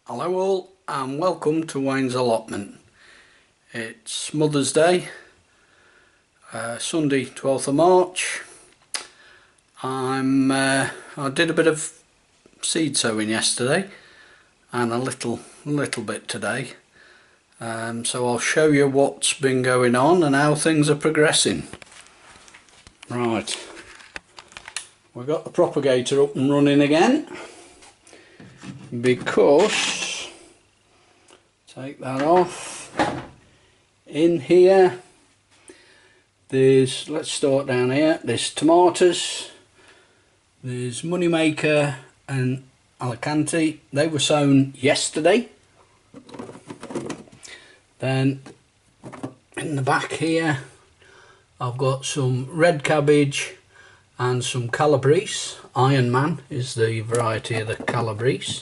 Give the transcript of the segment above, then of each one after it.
Hello all and welcome to Wayne's Allotment. It's Mother's Day, Sunday 12th of March. I did a bit of seed sowing yesterday and a little bit today, so I'll show you what's been going on and how things are progressing. Right, we've got the propagator up and running again because, take that off, in here there's, let's start down here, there's tomatoes, there's Moneymaker and Alicante. They were sown yesterday. Then in the back here I've got some red cabbage and some calabrese. Iron Man is the variety of the calabrese.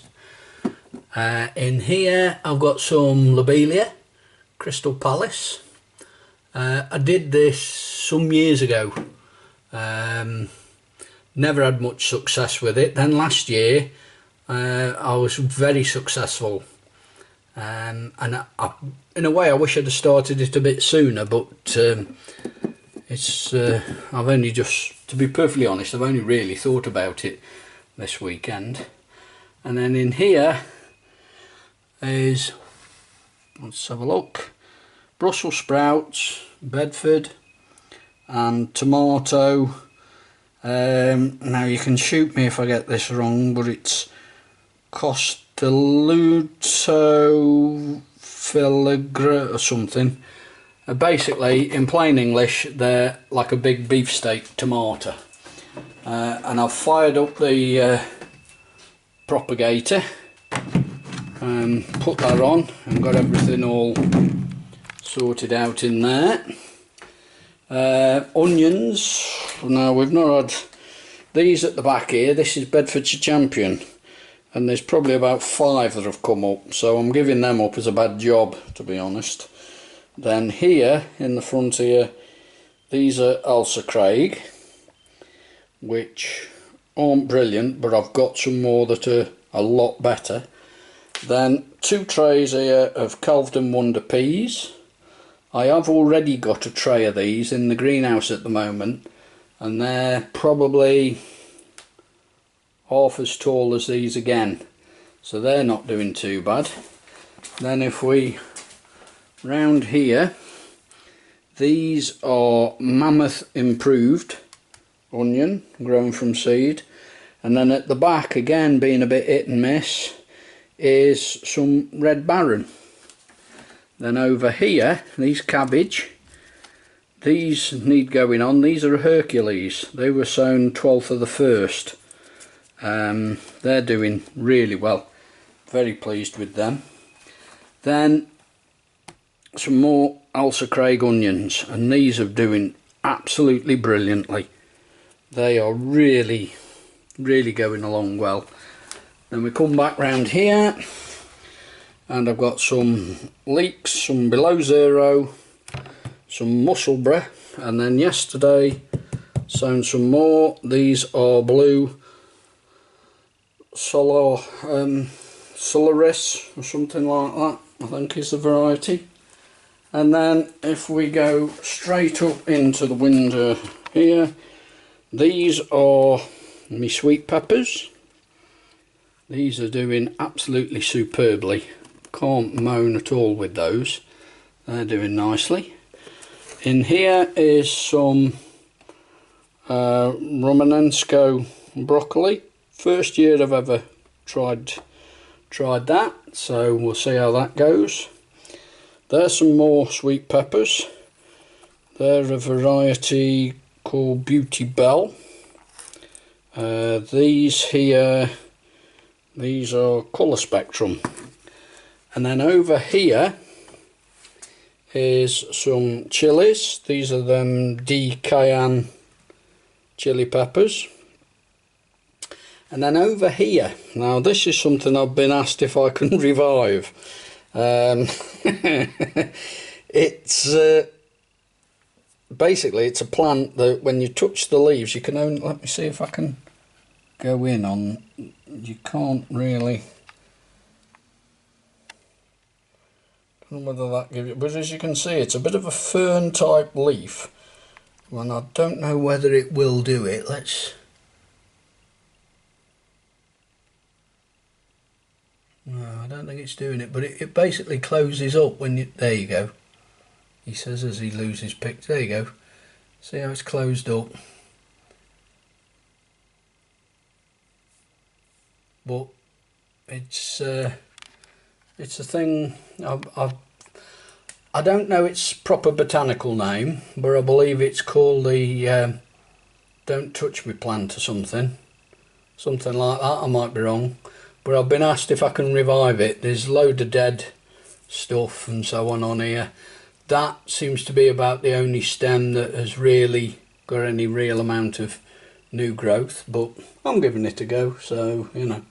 In here I've got some lobelia, Crystal Palace. I did this some years ago, never had much success with it. Then last year I was very successful, and in a way I wish I'd have started it a bit sooner, but I've only just, to be perfectly honest, I've only really thought about it this weekend. And then in here is, let's have a look, Brussels sprouts, Bedford and tomato. Now you can shoot me if I get this wrong, but it's Costelluto Filigra or something. Basically, in plain English, they're like a big beefsteak tomato. And I've fired up the propagator and put that on and got everything all sorted out in there. Onions, now we've not had these at the back here. This is Bedfordshire Champion, and there's probably about 5 that have come up, so I'm giving them up as a bad job, to be honest. Then here in the front here, these are Ailsa Craig, which aren't brilliant, but I've got some more that are a lot better. Then 2 trays here of Calved Wonder peas. I have already got a tray of these in the greenhouse at the moment, and they're probably half as tall as these again, so they're not doing too bad. Then if we round here, these are Mammoth Improved onion grown from seed. And then at the back, again being a bit hit and miss, is some Red Baron. Then over here, these cabbage, these need going on. These are Hercules. They were sown 12th of the 1st. They're doing really well, very pleased with them. Then some more Ailsa Craig onions, and these are doing absolutely brilliantly. They are really going along well. Then we come back round here and I've got some Leeks, some Below Zero, some Musselburgh, and then yesterday sown some more. These are Blue Solaris or something like that, I think is the variety. And then if we go straight up into the window here, these are my sweet peppers. These are doing absolutely superbly. Can't moan at all with those. They're doing nicely. In here is some Romanensko broccoli. First year I've ever tried that, so we'll see how that goes. There's some more sweet peppers. They're a variety called Beauty Bell. These here, these are Colour Spectrum. And then over here is some chilies. These are them D Cayenne chili peppers. And then over here, now this is something I've been asked if I can revive. It's basically it's a plant that when you touch the leaves you can only, let me see if I can go in on, you can't really don't know whether that gives you, but as you can see it's a bit of a fern type leaf, and I don't know whether it will do it. No, I don't think it's doing it, but it basically closes up when you, there you go. He says as he loses pick, there you go. See how it's closed up. But it's a thing. I don't know its proper botanical name, but I believe it's called the don't touch me plant or something like that. I might be wrong, but I've been asked if I can revive it. There's a load of dead stuff and so on here. That seems to be about the only stem that has really got any real amount of new growth, but I'm giving it a go, so you know.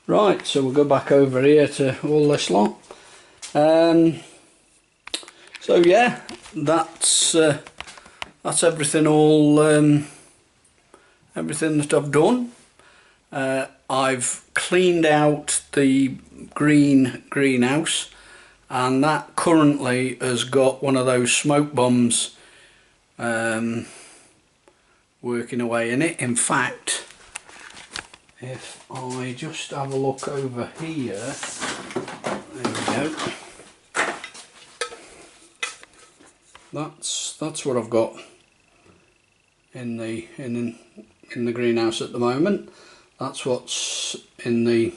Right, so we'll go back over here to all this lot. So yeah, that's everything. Everything that I've done. I've cleaned out the greenhouse, and that currently has got one of those smoke bombs working away in it. In fact, if I just have a look over here, there we go. That's what I've got in the greenhouse at the moment. That's what's in the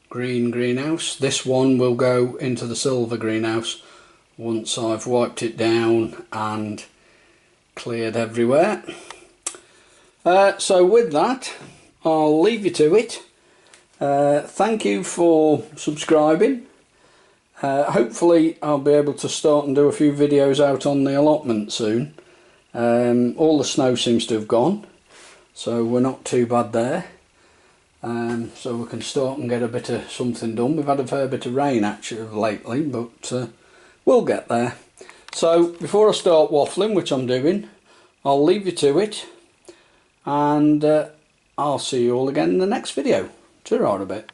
greenhouse. This one will go into the silver greenhouse once I've wiped it down and cleared everywhere. So with that, I'll leave you to it. Thank you for subscribing. Hopefully I'll be able to start and do a few videos out on the allotment soon. All the snow seems to have gone, so we're not too bad there. So we can start and get a bit of something done. We've had a fair bit of rain actually lately, but we'll get there. So before I start waffling, which I'm doing, I'll leave you to it, and I'll see you all again in the next video. Ta-ra a bit.